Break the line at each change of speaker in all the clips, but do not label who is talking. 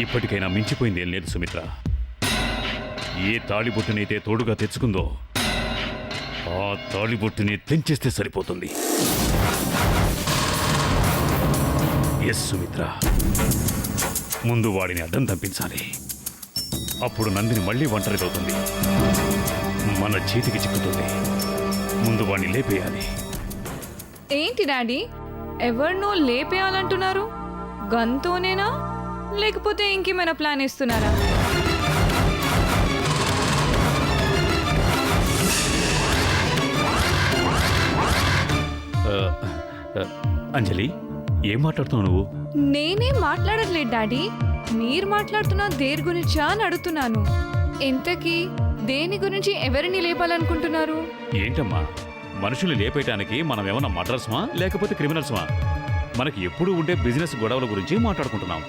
ఇప్పటికైనా మించిపోయింది ఏం లేదు సుమిత్ర. ఏ తాళిబొట్టునైతే తోడుగా తెచ్చుకుందో ఆ తాళిబొట్టుని తెంచేస్తే సరిపోతుంది. ఎస్ సుమిత్ర, ముందు వాడిని అడ్డం తప్పించాలి. అప్పుడు నందిని మళ్ళీ ఒంటరిదవుతుంది, మన చేతికి చిక్కుతుంది. ముందు వాడిని లేపేయాలి.
ఏంటి డాడీ, ఎవరినో లేపేయాలంటున్నారు? గన్తోనేనా లేకపోతే ఇంకేమైనా ప్లాన్ ఇస్తున్నారా?
అంజలి, ఏం మాట్లాడుతున్నావు నువ్వు?
నేనేం మాట్లాడట్లేదు డాడీ, మీరు మాట్లాడుతున్నా దేని గురించా అని అడుగుతున్నాను. ఇంతకీ దేని గురించి ఎవరిని లేపాలనుకుంటున్నారు?
ఏంటమ్మా, మనుషులు లేపేయటానికి మనం ఏమన్నా మర్డర్స్మా లేకపోతే క్రిమినల్స్మా? మనకి ఎప్పుడూ ఉండే బిజినెస్ గొడవల గురించి మాట్లాడుకుంటున్నాం.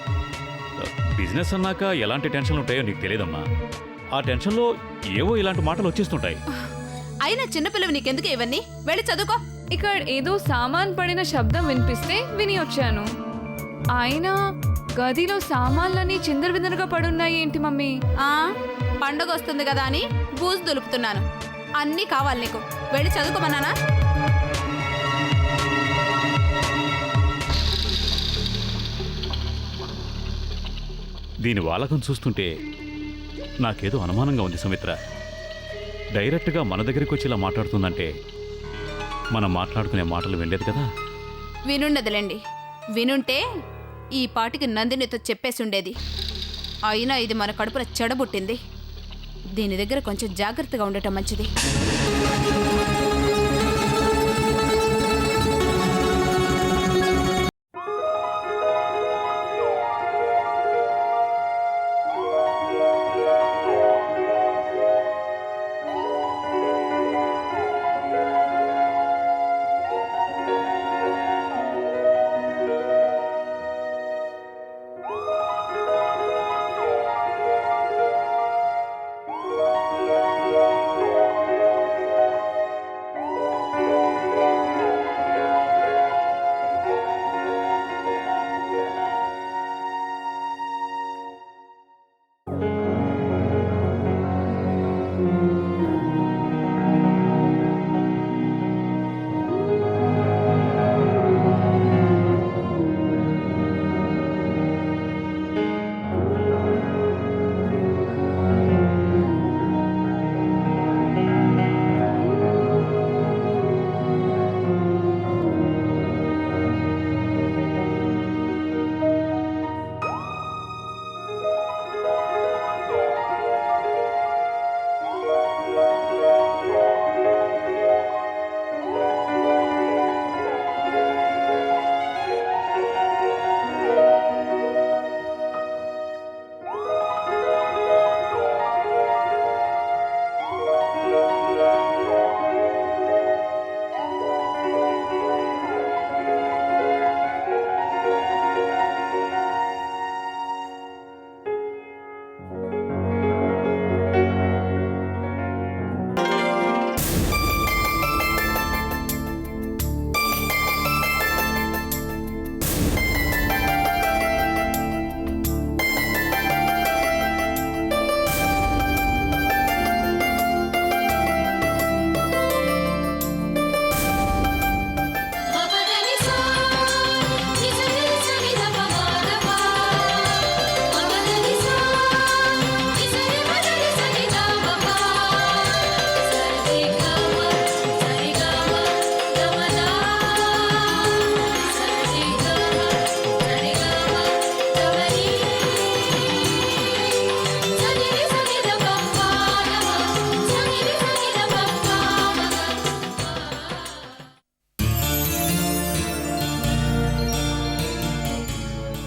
బిజినెస్ అన్నాక ఎలాంటి టెన్షన్లు ఉంటాయో నీకు తెలియదమ్మా. ఆ టెన్షన్లో ఏవో ఇలాంటి మాటలు వచ్చేస్తుంటాయి.
అయినా చిన్నపిల్లవి నీకెందుకు ఇవన్నీ? వెళ్ళి చదువుకో.
ఇక్కడ ఏదో సామాన్ పడిన శబ్దం వినిపిస్తే విని వచ్చాను. అయినా గదిలో సామాన్లన్నీ చిందరవిందరగా పడున్నాయి ఏంటి మమ్మీ?
పండుగ వస్తుంది కదా అని బూజు దులుపుతున్నాను. అన్నీ కావాలి నీకు, వెళ్ళి చదువుకోమన్నానా?
దీని వాలకం చూస్తుంటే నాకేదో అనుమానంగా ఉంది సుమిత్ర. డైరెక్ట్గా మన దగ్గరికి వచ్చి ఇలా మాట్లాడుతుందంటే మనం మాట్లాడుకునే మాటలు వినలేదు కదా.
వినుండదులేండి, వినుంటే ఈ పాటికి నందినితో చెప్పేసి ఉండేది. అయినా ఇది మన కడుపులో చెడబుట్టింది. దీని దగ్గర కొంచెం జాగ్రత్తగా ఉండటం మంచిది.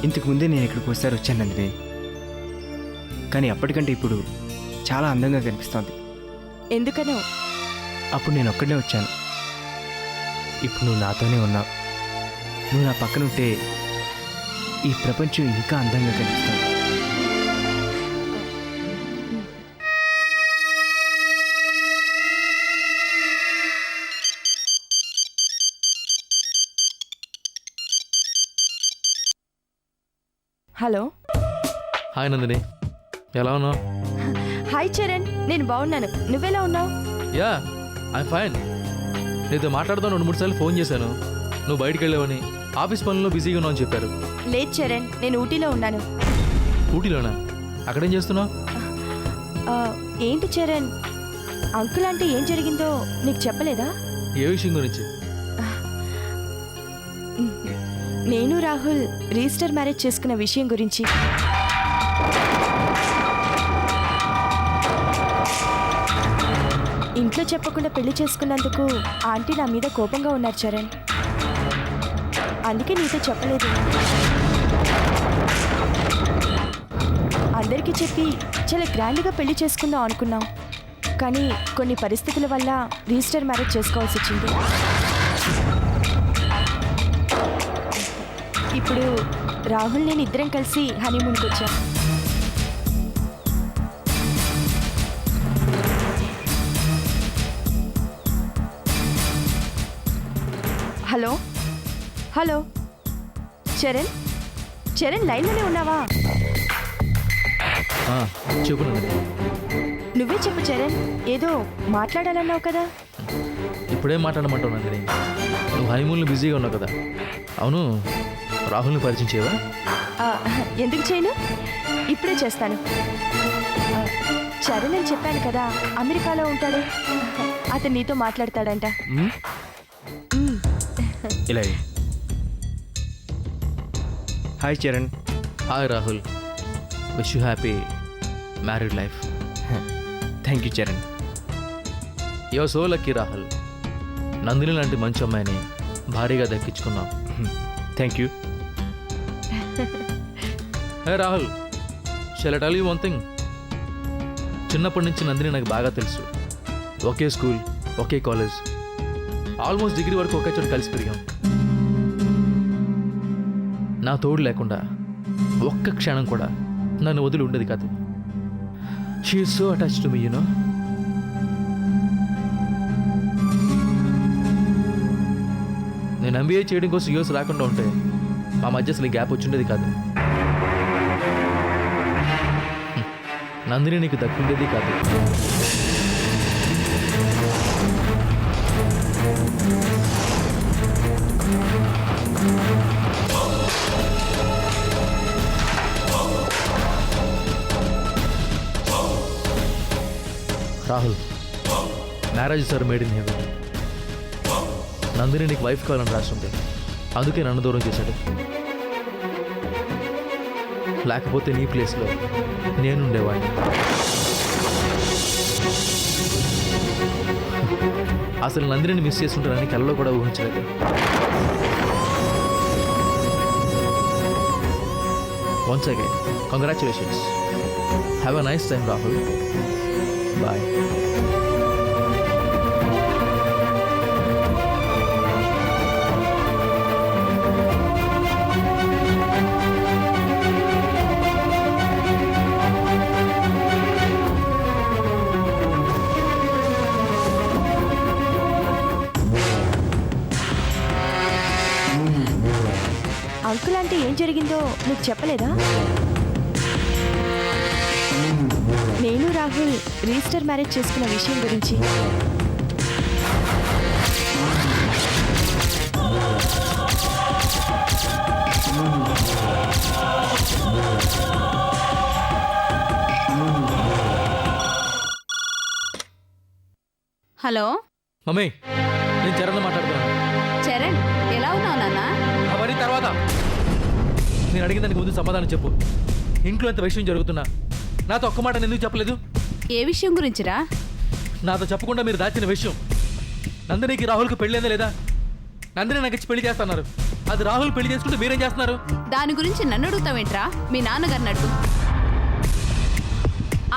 ఇంతకు ముందే నేను ఇక్కడికి ఒకసారి వచ్చాను నందిని, కానీ అప్పటికంటే ఇప్పుడు చాలా అందంగా కనిపిస్తోంది.
ఎందుకనో?
అప్పుడు నేను ఒక్కడనే వచ్చాను, ఇప్పుడు నువ్వు నాతోనే ఉన్నావు. నువ్వు నా పక్కన ఉంటే ఈ ప్రపంచం ఇంకా అందంగా కనిపిస్తుంది.
హలో హాయ్ నందిని, ఎలా ఉన్నావు?
హాయ్ చరణ్, నేను బాగున్నాను. నువ్వెలా ఉన్నావు?
Yeah, I'm fine. నీతో మాట్లాడుతాను 2-3 సార్లు ఫోన్ చేశాను. నువ్వు బయటికి వెళ్ళావని, ఆఫీస్ పనుల్లో బిజీగా ఉన్నావు అని చెప్పారు.
లేదు చరణ్, నేను ఊటీలో ఉన్నాను.
ఊటీలోనా? అక్కడేం చేస్తున్నావు?
ఆ, ఏంటి చరణ్, అంకుల్ అంటే ఏం జరిగిందో నీకు చెప్పలేదా?
ఏ విషయం గురించి?
నేను రాహుల్ రిజిస్టర్ మ్యారేజ్ చేసుకున్న విషయం గురించి. ఇంట్లో చెప్పకుండా పెళ్లి చేసుకున్నందుకు ఆంటీ నా మీద కోపంగా ఉన్నారు చరణ్. అందుకే నీతో చెప్పలేదు. అందరికీ చెప్పి చాలా గ్రాండ్గా పెళ్లి చేసుకుందాం అనుకున్నాం. కానీ కొన్ని పరిస్థితుల వల్ల రిజిస్టర్ మ్యారేజ్ చేసుకోవాల్సి వచ్చింది. ఇప్పుడు రాహుల్ నేను ఇద్దరం కలిసి హనీమూన్కి వచ్చాం. హలో హలో చరణ్, చరణ్ లైన్లోనే ఉన్నావా?
ఆ, చెప్పు నందిని.
నువ్వే చెప్పు చరణ్, ఏదో మాట్లాడాలన్నావు కదా.
ఇప్పుడేం మాట్లాడమంటావు నందిని? నువ్వు హనీమూన్లో బిజీగా ఉన్నావు కదా. అవును, రాహుల్ని పరిచయం చేయవా?
ఆ, ఎందుకు చేయను, ఇప్పుడే చేస్తాను. ఆ, చరణ్ అని చెప్పాను కదా, అమెరికాలో ఉంటాడు. అతను నీతో మాట్లాడతాడంట.
మ్? ఇలా ఇయ్యి.
Hi Charan.
Hi Rahul, wish you happy married life.
Thank you Charan.
Your so lucky Rahul. Nandini లాంటి మంచి అమ్మాయిని భారీగా దక్కించుకున్నాం.
Thank you.
Hey Rahul, shall I tell you one thing? చిన్నప్పటి నుంచి నందిని నాకు బాగా తెలుసు. ఒకే స్కూల్, ఒకే కాలేజ్, ఆల్మోస్ట్ డిగ్రీ వరకు ఒకే చోట కలిసి పెరిగాం. నా తోడు లేకుండా ఒక్క క్షణం కూడా నన్ను వదిలి ఉండేది కాదు. She is so attach to me, you know. నేను ఎంబీఏ చేయడం కోసం యూఎస్ రాకుండా ఉంటే మా మధ్య అసలు గ్యాప్ వచ్చిండేది కాదు. నందిని నీకు దక్కుండేది కాదు. Rahul, marriage sir made in heaven. Nandini నీకు వైఫ్ కావాలని రాస్తుంది, అందుకే నన్ను దూరం చేశాడు. లేకపోతే నీ ప్లేస్లో నేనుండేవాడిని. అసలు నందిని మిస్ చేస్తుంటానని కలలో కూడా ఊహించలేదు. Once again congratulations. Have a nice time Rahul. Bye.
Uncle అంటే ఏం జరిగిందో నీకు చెప్పలేదా? నేను రాహుల్ రిజిస్టర్ మ్యారేజ్ చేసుకున్న విషయం గురించి.
హలో
మమ్మీ, నేను చరణ్ మాట్లాడుతున్నాను.
చరణ్, ఎలా ఉన్నావు నాన్న?
అవన్నీ తర్వాత. నేను అడిగిన దానికి ముందు సమాధానం చెప్పు. ఇంట్లో ఎంత విషయం జరుగుతున్నా నాతో ఒక్క మాట ఎందుకు చెప్పలేదు?
ఏ విషయం గురించిరా?
నాతో చెప్పకుండా మీరు దాచిన విషయం. నందినికి రాహుల్కి పెళ్ళైందా లేదా? నందిని నాకు ఇచ్చి పెళ్లి చేస్తున్నారు. అది రాహుల్ పెళ్లి చేసుకుంటే మీరేం చేస్తున్నారు?
దాని గురించి నన్ను అడుగుతావేంట్రా? మీ నాన్నగారిని అడుగు.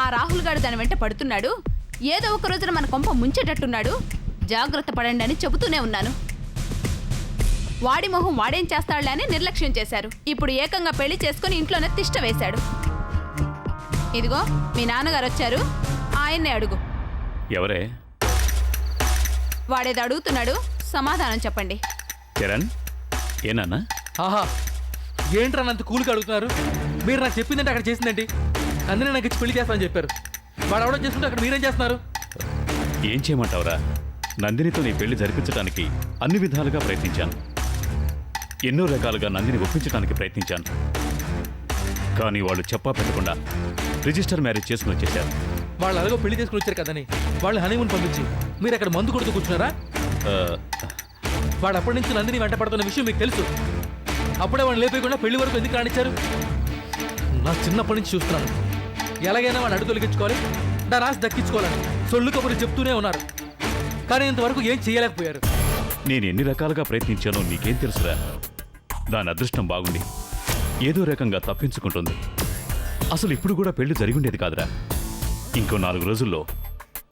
ఆ రాహుల్ గారు దాని వెంట పడుతున్నాడు. ఏదో ఒక రోజున మన కొంప ముంచేటట్టున్నాడు. జాగ్రత్త పడండి అని చెబుతూనే ఉన్నాను. వాడి మొహం వాడేం చేస్తాడులే అని నిర్లక్ష్యం చేశారు. ఇప్పుడు ఏకంగా పెళ్లి చేసుకుని ఇంట్లోనే తిష్ట వేశాడు. ఇదిగో మీ నాన్నగారు వచ్చారు, ఆయన్నే అడుగు.
ఎవరే?
వాడేది అడుగుతున్నాడు, సమాధానం చెప్పండి.
చరణ్, ఏనన్నా?
ఆహా, ఏంట్రా అంత కూలికి అడుగుతున్నారు? మీరు నాకు చెప్పిందంటే అక్కడ చేసిందేంటి? నందిని నాకు ఇచ్చి పెళ్లి చేస్తానని చెప్పారు. వాడు ఎవడో చేసుకుంటే అక్కడ మీరేం చేస్తున్నారు?
ఏం చేయమంటావురా? నందినితో నీ పెళ్లి జరిపించడానికి అన్ని విధాలుగా ప్రయత్నించాను. ఎన్నో రకాలుగా నందిని ఒప్పించడానికి ప్రయత్నించాను. కానీ వాళ్ళు చెప్పా పెట్టకుండా రిజిస్టర్ మ్యారేజ్ చేసుకుని వచ్చేశారు.
వాళ్ళు అలాగో పెళ్లి చేసుకుని వచ్చారు కదని వాళ్ళు హనీమూన్ పంపించి మీరు అక్కడ మందు కొడుతూ కూర్చున్నారా?
ఆ,
వాడు అప్పటి నుంచి నందిని వెంట పడుతున్న విషయం మీకు తెలుసు. అప్పుడే వాడిని లేపేయకుండా పెళ్లి వరకు ఎందుకు రానిచ్చారు? నా చిన్నప్పటి నుంచి చూస్తున్నాను. ఎలాగైనా వాడిని అడుగు తొలగించుకోవాలి, నా రాసి దక్కించుకోవాలని సొల్లు కబుర్లు చెప్తూనే ఉన్నారు. కానీ ఇంతవరకు ఏం చేయలేకపోయారు.
నేను ఎన్ని రకాలుగా ప్రయత్నించానో నీకేం తెలుసురా? దాని అదృష్టం బాగుండి ఏదో రకంగా తప్పించుకుంటుంది. అసలు ఇప్పుడు కూడా పెళ్లి జరిగుండేది కాదురా. ఇంకో 4 రోజుల్లో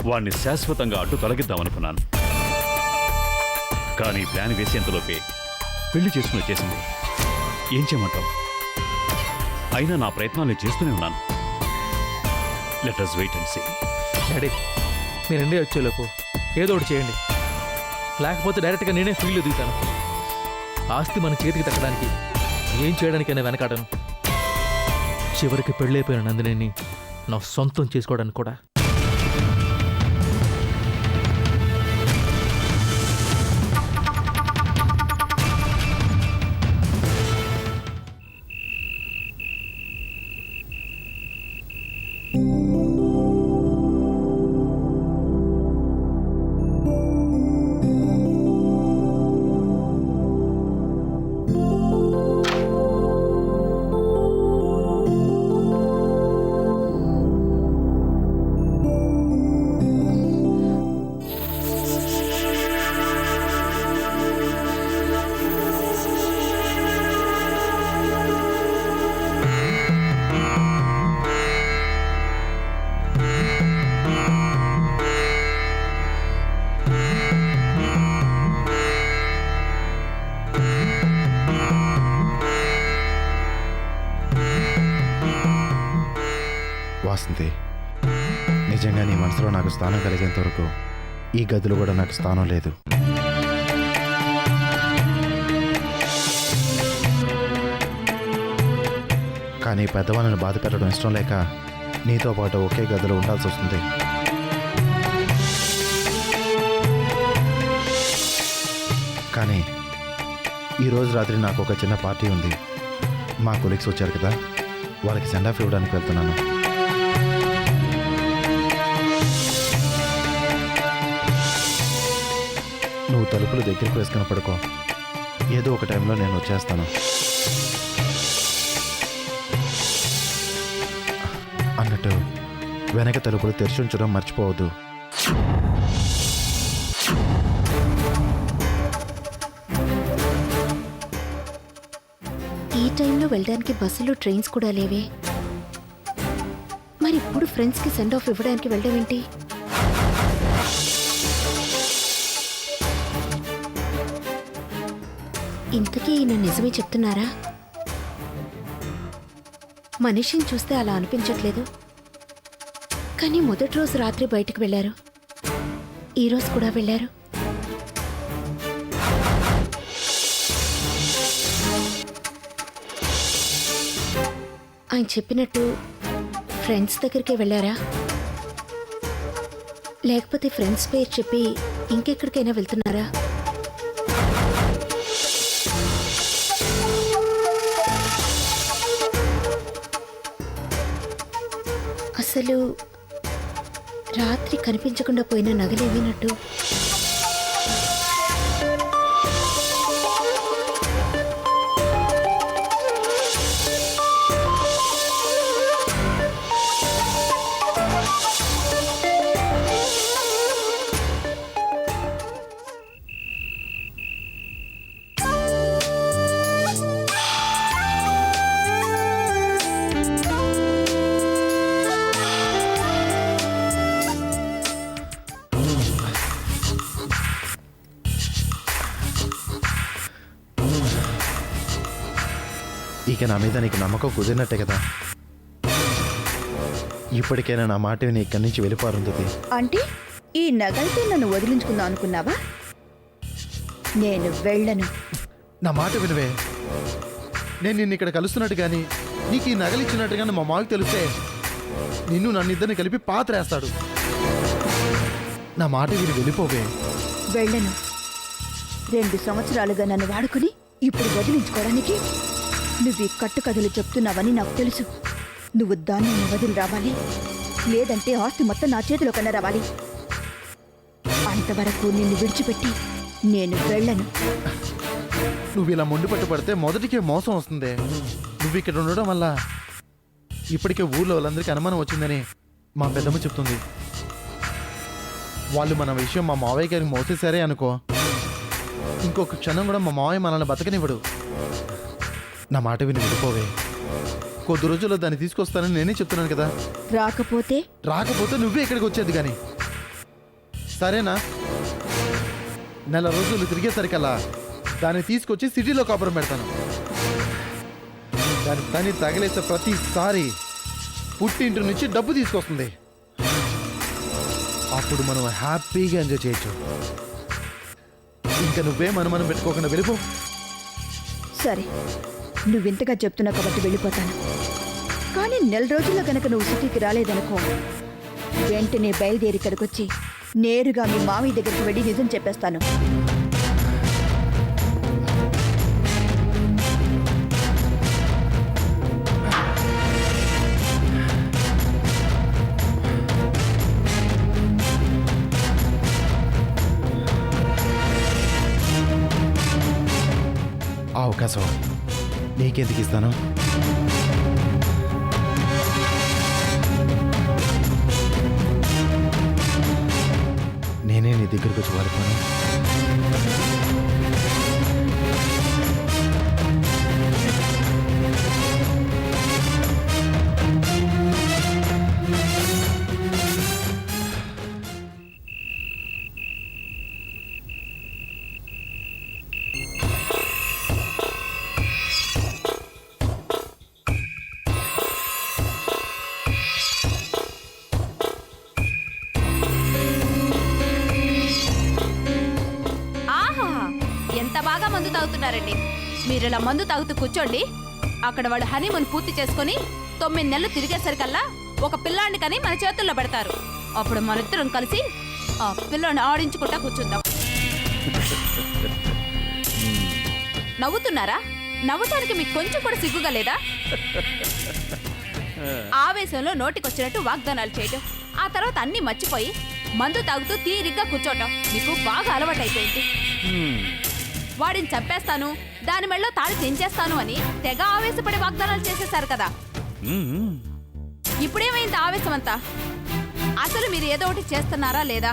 వాణ్ణి శాశ్వతంగా అడ్డు తొలగిద్దామనుకున్నాను. కానీ ప్లాన్ వేసేంతలోపే పెళ్లి చేసుకుని వచ్చేసింది. ఏం చేయమంటావు? అయినా నా ప్రయత్నాలు నేను చేస్తూనే ఉన్నాను. Let us wait and see.
Daddy, నేను ఇండియా వచ్చేలోపు ఏదో ఒకటి చేయండి. లేకపోతే డైరెక్ట్గా నేనే ఫీల్డ్లో దిగుతాను. ఆస్తి మన చేతికి తగ్గడానికి ఏం చేయడానికైనా వెనకాడను. చివరికి పెళ్ళైపోయిన నందిని నా సొంతం చేసుకోవడానికి కూడా.
వాసంతి, నిజంగా నీ మనసులో నాకు స్థానం కలిగేంత వరకు ఈ గదిలో కూడా నాకు స్థానం లేదు. కానీ పెద్దవాళ్ళని బాధ పెట్టడం ఇష్టం లేక నీతో పాటు ఒకే గదిలో ఉండాల్సి వస్తుంది. కానీ ఈరోజు రాత్రి నాకు ఒక చిన్న పార్టీ ఉంది. మా కొలీగ్స్ వచ్చారు కదా, వాళ్ళకి సెండ్ ఆఫ్ ఇవ్వడానికి వెళ్తున్నాను. నువ్వు తలుపులు దగ్గరికి వేసుకుని పడుకో. ఏదో ఒక టైంలో నేను వచ్చేస్తాను. అన్నట్టు వెనక తలుపులు తెరిచి ఉంచడం మర్చిపోవద్దు.
ఈ టైంలో వెళ్ళడానికి బస్సులు ట్రైన్స్ కూడా లేవే. మరి ఇప్పుడు ఫ్రెండ్స్కి సెండ్ ఆఫ్ ఇవ్వడానికి వెళ్ళడం ఏంటి? ఇంతకీ ఈయన నిజమే చెప్తున్నారా? మనిషిని చూస్తే అలా అనిపించట్లేదు. కానీ మొదటి రోజు రాత్రి బయటికి వెళ్ళారు, ఈరోజు కూడా వెళ్ళారు. ఆయన చెప్పినట్టు ఫ్రెండ్స్ దగ్గరికే వెళ్ళారా? లేకపోతే ఫ్రెండ్స్ పేరు చెప్పి ఇంకెక్కడికైనా వెళ్తున్నారా? అసలు రాత్రి కనిపించకుండా పోయిన నగలేవినట్టు?
ఇక నా మీద నీకు నమ్మకం కుదిరినట్టే కదా. ఇప్పటికైనా నా మాట విని ఇక్కడి నుంచి వెళ్ళిపోరుంది.
అంటే ఈ నగలతో నన్ను వదిలించుకుందాం అనుకున్నావా? నేను వెళ్ళను.
నా మాట వినవే. నేను నిన్ను ఇక్కడ కలుస్తున్నట్టు కానీ నీకు ఈ నగలు ఇచ్చినట్టు కానీ మా మామకి తెలిస్తే నిన్ను నన్ను ఇద్దరిని కలిపి పాతరేస్తాడు. నా మాట వీరు వెళ్ళిపోవే.
వెళ్ళను. 2 సంవత్సరాలుగా నన్ను వాడుకుని ఇప్పుడు వదిలించుకోవడానికి నువ్వు ఈ కట్టుకథలు చెప్తున్నావని నాకు తెలుసు. నువ్వు దాన్ని వదిలి రావాలి, లేదంటే ఆస్తి మొత్తం నా చేతిలో కన్నా రావాలి. అంతవరకు నిన్ను విడిచిపెట్టి నేను వెళ్ళను.
నువ్వు ఇలా మొండి పట్టు పడితే మొదటికే మోసం వస్తుంది. నువ్వు ఇక్కడ ఉండడం వల్ల ఇప్పటికే ఊళ్ళో వాళ్ళందరికీ అనుమానం వచ్చిందని మా పెద్దమ్మ చెప్తుంది. వాళ్ళు మన విషయం మా మావయ్య గారికి మోసేశారే అనుకో, ఇంకొక క్షణం కూడా మా మావయ్య మనల్ని బతకనివ్వడు. నా మాట విని వెళ్ళిపోవే. కొద్ది రోజుల్లో దాన్ని తీసుకొస్తానని నేనే చెప్తున్నాను కదా. రాకపోతే నువ్వే ఇక్కడికి వచ్చేది కానీ. సరేనా? 4 రోజులు తిరిగేసరికల్లా దాన్ని తీసుకొచ్చి సిటీలో కాపురం పెడతాను. దాన్ని తగిలేసే ప్రతిసారి పుట్టింటి నుంచి డబ్బు తీసుకొస్తుంది. అప్పుడు మనం హ్యాపీగా ఎంజాయ్ చేయొచ్చు. ఇంకా నువ్వే మనం పెట్టుకోకుండా వెళ్ళిపో.
సరే, నువ్వింతగా చెప్తున్నావు కాబట్టి వెళ్ళిపోతాను. కానీ 4 రోజుల్లో కనుక నువ్వు సిటీకి రాలేదనుకో, వెంటనే బయలుదేరి ఇక్కడికి వచ్చి నేరుగా మీ మామయ్య దగ్గరికి వెళ్ళి నిజం చెప్పేస్తాను.
ఆ అవకాశం నీకెందుకు ఇస్తాను? నేనే నీ దగ్గరకు వచ్చి వాడుకోను.
ఎంత బాగా మందు తాగుతున్నారండి. మీరు ఇలా మందు తాగుతూ కూర్చోండి. అక్కడ వాళ్ళు హనీమూన్ పూర్తి చేసుకుని 9 నెలలు తిరిగేసరికల్లా ఒక పిల్లాడిని కని మన చేతుల్లో పెడతారు. అప్పుడు మనిద్దరం కలిసి ఆ పిల్లాడిని ఆడించుకుంటా కూర్చుందాం. నవ్వుతున్నారా? నవ్వుతానికి మీకు కొంచెం కూడా సిగ్గుగా లేదా? ఆవేశంలో నోటికొచ్చినట్టు వాగ్దానాలు చేయటం, ఆ తర్వాత అన్ని మర్చిపోయి మందు తాగుతూ తీరిగ్గా కూర్చోటం మీకు బాగా అలవాటైపోయింది. వాడిని చంపేస్తాను, దాని మెళ్ళో తాళి తెంచేస్తాను అని తెగ ఆవేశపడి వాగ్దానాలు చేసేశారు కదా. ఇప్పుడేమైంది ఆవేశం అంతా? అసలు మీరు ఏదో ఒకటి చేస్తున్నారా లేదా?